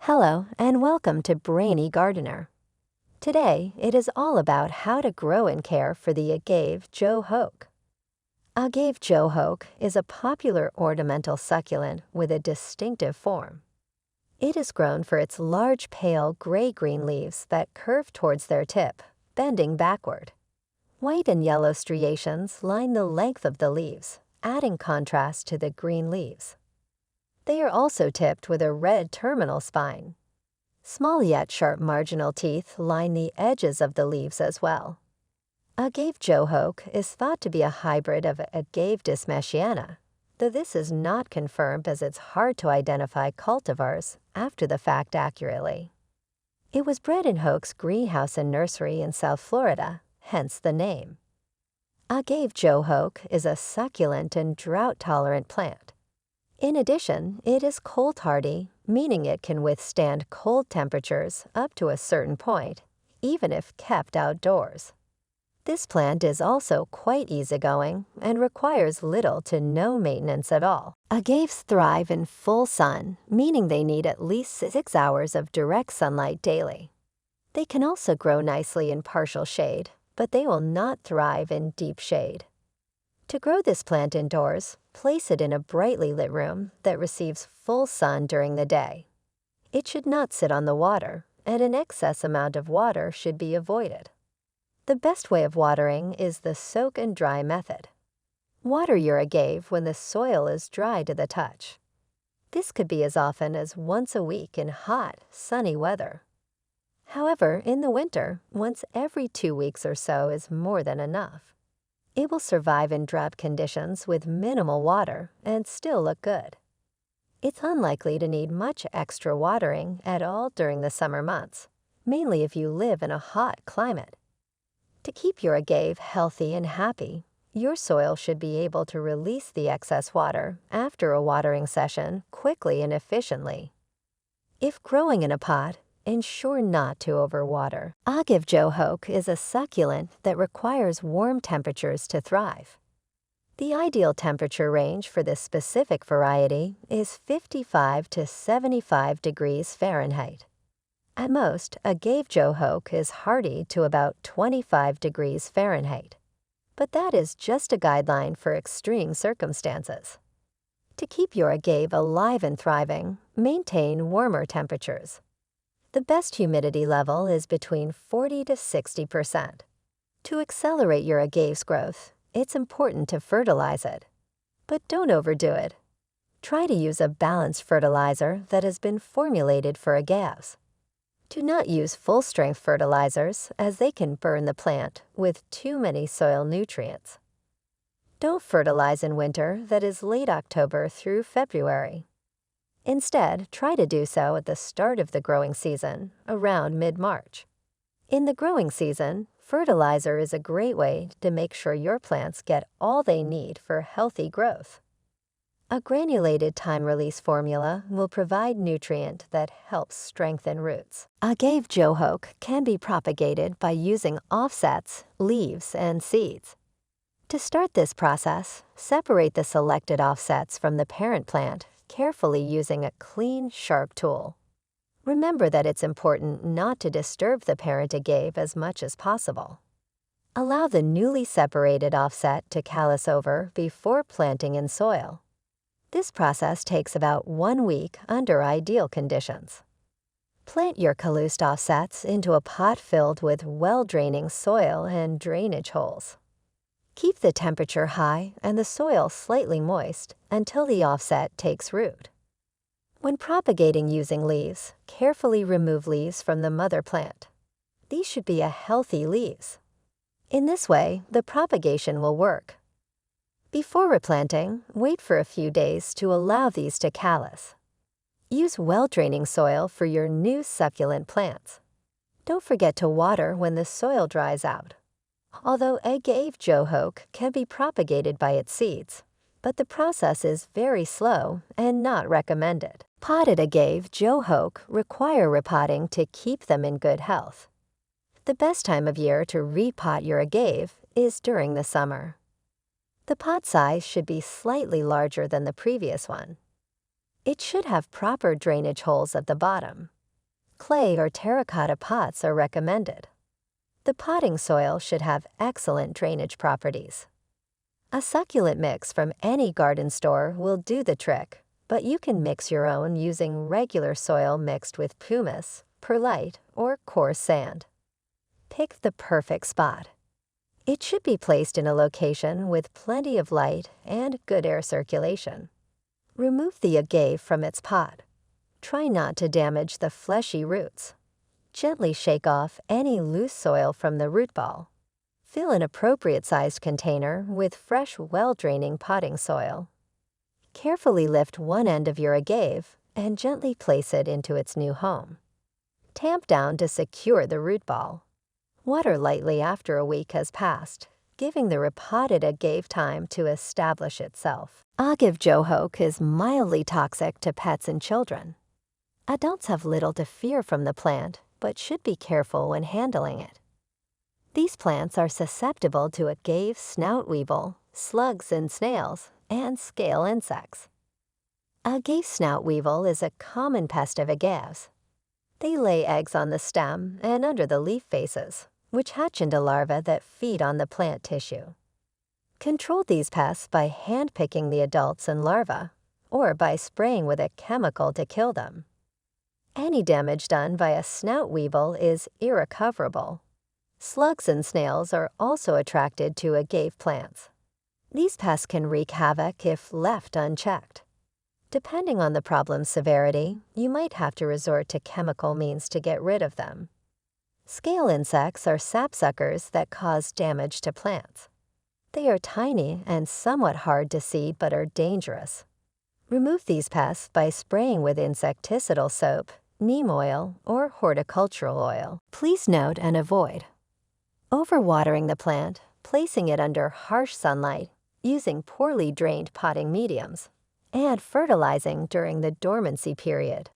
Hello and welcome to Brainy Gardener. Today, it is all about how to grow and care for the Agave Joe Hoak. Agave Joe Hoak is a popular ornamental succulent with a distinctive form. It is grown for its large pale gray-green leaves that curve towards their tip, bending backward. White and yellow striations line the length of the leaves, adding contrast to the green leaves. They are also tipped with a red terminal spine. Small yet sharp marginal teeth line the edges of the leaves as well. Agave Joe Hoak is thought to be a hybrid of Agave dismessiana, though this is not confirmed as it's hard to identify cultivars after the fact accurately. It was bred in Hoak's greenhouse and nursery in South Florida, hence the name. Agave Joe Hoak is a succulent and drought-tolerant plant. In addition, it is cold hardy, meaning it can withstand cold temperatures up to a certain point, even if kept outdoors. This plant is also quite easygoing and requires little to no maintenance at all. Agaves thrive in full sun, meaning they need at least 6 hours of direct sunlight daily. They can also grow nicely in partial shade, but they will not thrive in deep shade. To grow this plant indoors, place it in a brightly lit room that receives full sun during the day. It should not sit on the water, and an excess amount of water should be avoided. The best way of watering is the soak and dry method. Water your agave when the soil is dry to the touch. This could be as often as once a week in hot, sunny weather. However, in the winter, once every 2 weeks or so is more than enough. It will survive in drought conditions with minimal water and still look good. It's unlikely to need much extra watering at all during the summer months, mainly if you live in a hot climate. To keep your agave healthy and happy, your soil should be able to release the excess water after a watering session quickly and efficiently. If growing in a pot, ensure not to overwater. Agave Joe Hoak is a succulent that requires warm temperatures to thrive. The ideal temperature range for this specific variety is 55 to 75 degrees Fahrenheit. At most, Agave Joe Hoak is hardy to about 25 degrees Fahrenheit, but that is just a guideline for extreme circumstances. To keep your agave alive and thriving, maintain warmer temperatures. The best humidity level is between 40 to 60%. To accelerate your agave's growth, it's important to fertilize it. But don't overdo it. Try to use a balanced fertilizer that has been formulated for agaves. Do not use full-strength fertilizers as they can burn the plant with too many soil nutrients. Don't fertilize in winter that is late October through February. Instead, try to do so at the start of the growing season, around mid-March. In the growing season, fertilizer is a great way to make sure your plants get all they need for healthy growth. A granulated time-release formula will provide nutrient that helps strengthen roots. Agave Joe Hoak can be propagated by using offsets, leaves, and seeds. To start this process, separate the selected offsets from the parent plant, carefully using a clean, sharp tool. Remember that it's important not to disturb the parent agave as much as possible. Allow the newly separated offset to callus over before planting in soil. This process takes about 1 week under ideal conditions. Plant your calloused offsets into a pot filled with well-draining soil and drainage holes. Keep the temperature high and the soil slightly moist until the offset takes root. When propagating using leaves, carefully remove leaves from the mother plant. These should be healthy leaves. In this way, the propagation will work. Before replanting, wait for a few days to allow these to callus. Use well-draining soil for your new succulent plants. Don't forget to water when the soil dries out. Although Agave Joe Hoak can be propagated by its seeds, but the process is very slow and not recommended. Potted Agave Joe Hoak require repotting to keep them in good health. The best time of year to repot your agave is during the summer. The pot size should be slightly larger than the previous one. It should have proper drainage holes at the bottom. Clay or terracotta pots are recommended. The potting soil should have excellent drainage properties. A succulent mix from any garden store will do the trick, but you can mix your own using regular soil mixed with pumice, perlite, or coarse sand. Pick the perfect spot. It should be placed in a location with plenty of light and good air circulation. Remove the agave from its pot. Try not to damage the fleshy roots. Gently shake off any loose soil from the root ball. Fill an appropriate-sized container with fresh, well-draining potting soil. Carefully lift one end of your agave and gently place it into its new home. Tamp down to secure the root ball. Water lightly after a week has passed, giving the repotted agave time to establish itself. Agave Joe Hoak is mildly toxic to pets and children. Adults have little to fear from the plant, but should be careful when handling it. These plants are susceptible to agave snout weevil, slugs and snails, and scale insects. Agave snout weevil is a common pest of agaves. They lay eggs on the stem and under the leaf faces, which hatch into larvae that feed on the plant tissue. Control these pests by hand-picking the adults and larvae, or by spraying with a chemical to kill them. Any damage done by a snout weevil is irrecoverable. Slugs and snails are also attracted to agave plants. These pests can wreak havoc if left unchecked. Depending on the problem's severity, you might have to resort to chemical means to get rid of them. Scale insects are sapsuckers that cause damage to plants. They are tiny and somewhat hard to see but are dangerous. Remove these pests by spraying with insecticidal soap, neem oil, or horticultural oil. Please note and avoid overwatering the plant, placing it under harsh sunlight, using poorly drained potting mediums, and fertilizing during the dormancy period.